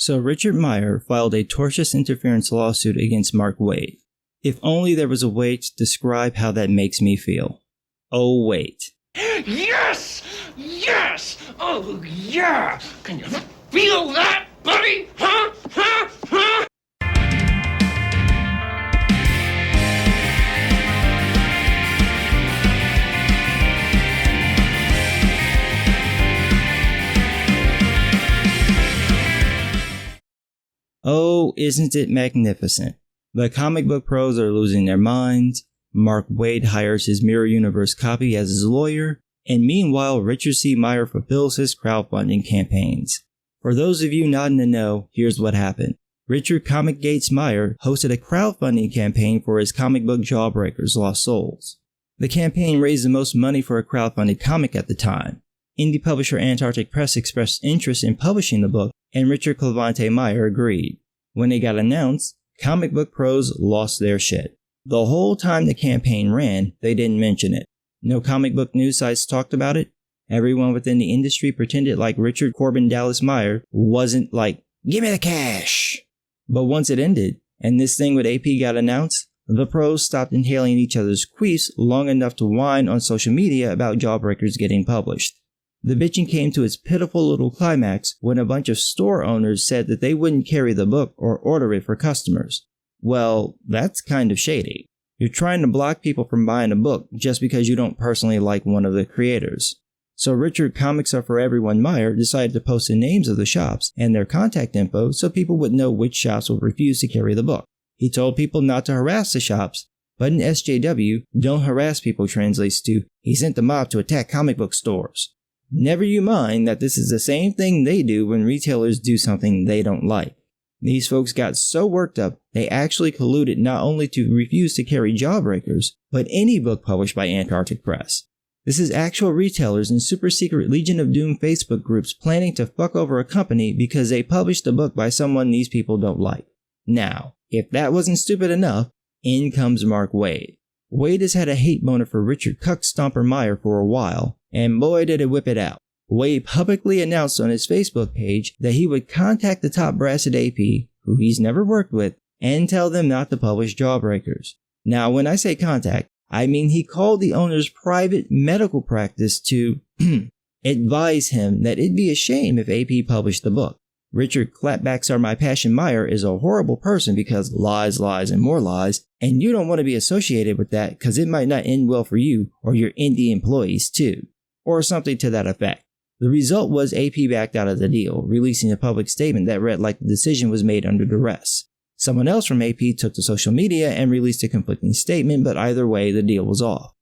So Richard Meyer filed a tortious interference lawsuit against Mark Waid. If only there was a way to describe how that makes me feel. Oh wait. Yes! Yes! Oh yeah! Can you feel that, buddy? Huh? Huh? Huh? Oh, isn't it magnificent? The comic book pros are losing their minds, Mark Waid hires his Mirror Universe copy as his lawyer, and meanwhile Richard C. Meyer fulfills his crowdfunding campaigns. For those of you not in the know, here's what happened. Richard Comic Gates Meyer hosted a crowdfunding campaign for his comic book Jawbreakers Lost Souls. The campaign raised the most money for a crowdfunded comic at the time. Indie publisher Antarctic Press expressed interest in publishing the book, and Richard Clemente Meyer agreed. When it got announced, comic book pros lost their shit. The whole time the campaign ran, they didn't mention it. No comic book news sites talked about it. Everyone within the industry pretended like Richard Corbin Dallas Meyer wasn't like, "Give me the cash!" But once it ended, and this thing with AP got announced, the pros stopped inhaling each other's queefs long enough to whine on social media about Jawbreakers getting published. The bitching came to its pitiful little climax when a bunch of store owners said that they wouldn't carry the book or order it for customers. Well, that's kind of shady. You're trying to block people from buying a book just because you don't personally like one of the creators. So Richard Comics Are For Everyone Meyer decided to post the names of the shops and their contact info so people would know which shops would refuse to carry the book. He told people not to harass the shops, but in SJW, "Don't harass people" translates to, "He sent the mob to attack comic book stores." Never you mind that this is the same thing they do when retailers do something they don't like. These folks got so worked up, they actually colluded not only to refuse to carry Jawbreakers, but any book published by Antarctic Press. This is actual retailers and super secret Legion of Doom Facebook groups planning to fuck over a company because they published a book by someone these people don't like. Now, if that wasn't stupid enough, in comes Mark Waid. Waid has had a hate boner for Richard Cuck Stomper Meyer for a while, and boy did it whip it out. Waid publicly announced on his Facebook page that he would contact the top brass at AP, who he's never worked with, and tell them not to publish Jawbreakers. Now when I say contact, I mean he called the owner's private medical practice to advise him that it'd be a shame if AP published the book. Richard Clapbacks Are My Passion Meyer is a horrible person because lies, lies, and more lies, and you don't want to be associated with that because it might not end well for you or your indie employees too, or something to that effect. The result was AP backed out of the deal, releasing a public statement that read like the decision was made under duress. Someone else from AP took to social media and released a conflicting statement, but either way, the deal was off.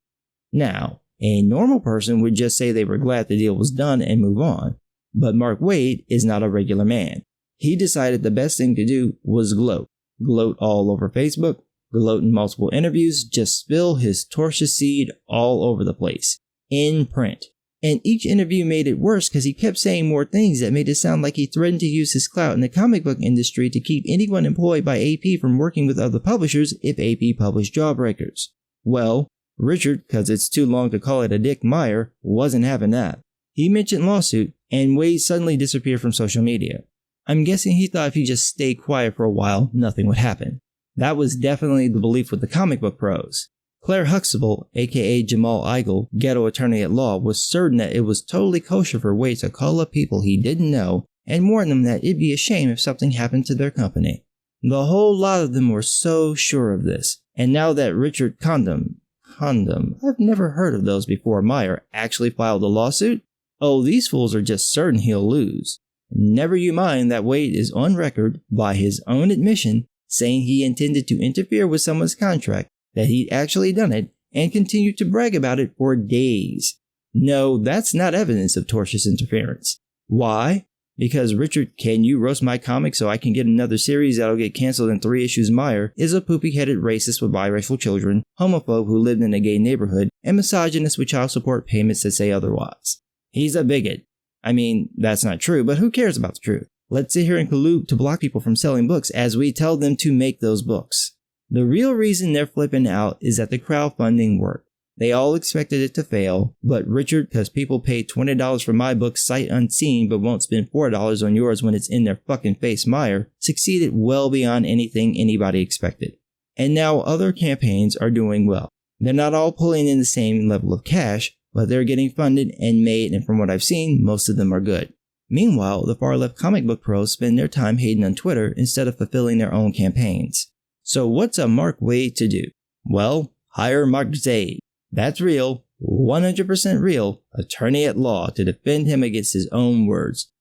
Now, a normal person would just say they were glad the deal was done and move on. But Mark Waid is not a regular man. He decided the best thing to do was gloat. Gloat all over Facebook, gloat in multiple interviews, just spill his tortious seed all over the place. In print. And each interview made it worse because he kept saying more things that made it sound like he threatened to use his clout in the comic book industry to keep anyone employed by AP from working with other publishers if AP published Jawbreakers. Well, Richard, because it's too long to call it a Dick Meyer, wasn't having that. He mentioned lawsuit, and Waid suddenly disappeared from social media. I'm guessing he thought if he just stayed quiet for a while, nothing would happen. That was definitely the belief with the comic book pros. Claire Huxtable, aka Jamal Eigel, ghetto attorney at law, was certain that it was totally kosher for Waid to call up people he didn't know and warn them that it'd be a shame if something happened to their company. The whole lot of them were so sure of this, and now that Richard Condom, I've never heard of those before, Meyer actually filed a lawsuit? Oh, these fools are just certain he'll lose. Never you mind that Waid is on record, by his own admission, saying he intended to interfere with someone's contract, that he'd actually done it, and continued to brag about it for days. No, that's not evidence of tortious interference. Why? Because Richard, Can You Roast My Comic So I Can Get Another Series That'll Get Cancelled in 3 Issues Meyer is a poopy-headed racist with biracial children, homophobe who lived in a gay neighborhood, and misogynist with child support payments that say otherwise. He's a bigot. I mean, that's not true, but who cares about the truth? Let's sit here and collude to block people from selling books as we tell them to make those books. The real reason they're flipping out is that the crowdfunding worked. They all expected it to fail, but Richard, because people paid $20 for my book sight unseen but won't spend $4 on yours when it's in their fucking face, Meyer, succeeded well beyond anything anybody expected. And now other campaigns are doing well. They're not all pulling in the same level of cash, but they're getting funded and made, and from what I've seen, most of them are good. Meanwhile, the far-left comic book pros spend their time hating on Twitter instead of fulfilling their own campaigns. So what's a Mark Waid to do? Well, hire Mark Zaid. That's real, 100% real, attorney at law to defend him against his own words.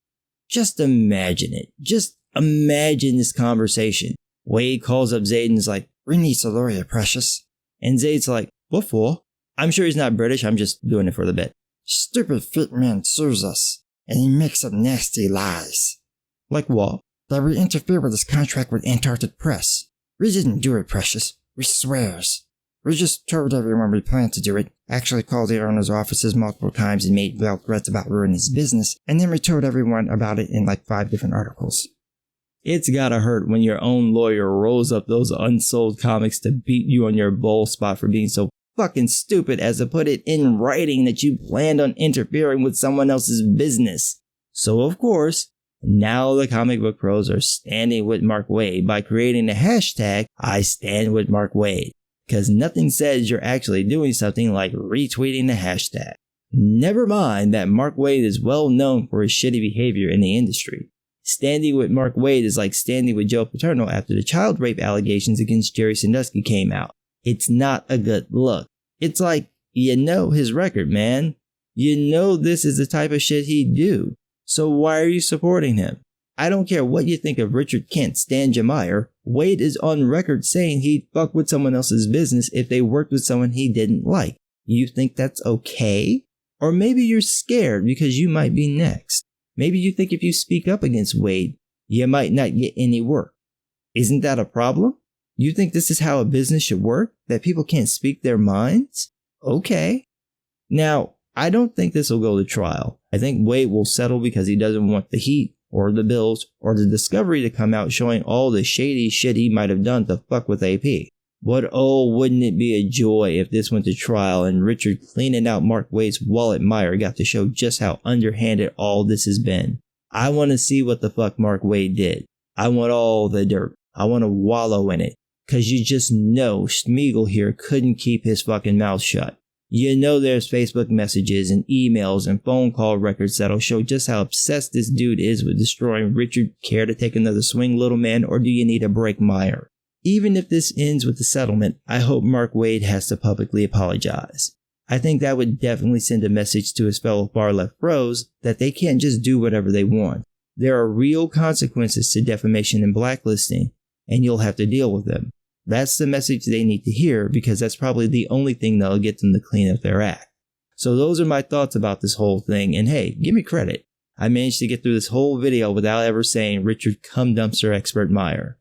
Just imagine it. Just imagine this conversation. Waid calls up Zaid and is like, "We need a lawyer, precious." And Zaid's like, "What for?" I'm sure he's not British, I'm just doing it for the bit. "Stupid fit man sues us, and he makes up nasty lies." Like what? "That we interfere with his contract with Antarctic Press. We didn't do it, precious. We swears. We just told everyone we planned to do it, actually called the owner's offices multiple times and made veiled threats about ruining his business, and then we told everyone about it in like 5 different articles." It's gotta hurt when your own lawyer rolls up those unsold comics to beat you on your bowl spot for being so fucking stupid as to put it in writing that you planned on interfering with someone else's business. So of course, now the comic book pros are standing with Mark Waid by creating the hashtag #IStandWithMarkWaid. Because nothing says you're actually doing something like retweeting the hashtag. Never mind that Mark Waid is well known for his shitty behavior in the industry. Standing with Mark Waid is like standing with Joe Paterno after the child rape allegations against Jerry Sandusky came out. It's not a good look. It's like, you know his record, man. You know this is the type of shit he'd do. So why are you supporting him? I don't care what you think of Richard Can't Stand Meyer. Waid is on record saying he'd fuck with someone else's business if they worked with someone he didn't like. You think that's okay? Or maybe you're scared because you might be next. Maybe you think if you speak up against Waid, you might not get any work. Isn't that a problem? You think this is how a business should work? That people can't speak their minds? Okay. Now, I don't think this will go to trial. I think Waid will settle because he doesn't want the heat, or the bills, or the discovery to come out showing all the shady shit he might have done to fuck with AP. But oh, wouldn't it be a joy if this went to trial and Richard cleaning out Mark Waid's wallet Meyer got to show just how underhanded all this has been. I want to see what the fuck Mark Waid did. I want all the dirt. I want to wallow in it. Cause you just know Schmiegel here couldn't keep his fucking mouth shut. You know there's Facebook messages and emails and phone call records that'll show just how obsessed this dude is with destroying Richard. Care to take another swing, little man, or do you need a break, Meyer? Even if this ends with the settlement, I hope Mark Waid has to publicly apologize. I think that would definitely send a message to his fellow far-left bros that they can't just do whatever they want. There are real consequences to defamation and blacklisting, and you'll have to deal with them. That's the message they need to hear because that's probably the only thing that'll get them to clean up their act. So those are my thoughts about this whole thing, and hey, give me credit. I managed to get through this whole video without ever saying Richard Cum Dumpster Expert Meyer.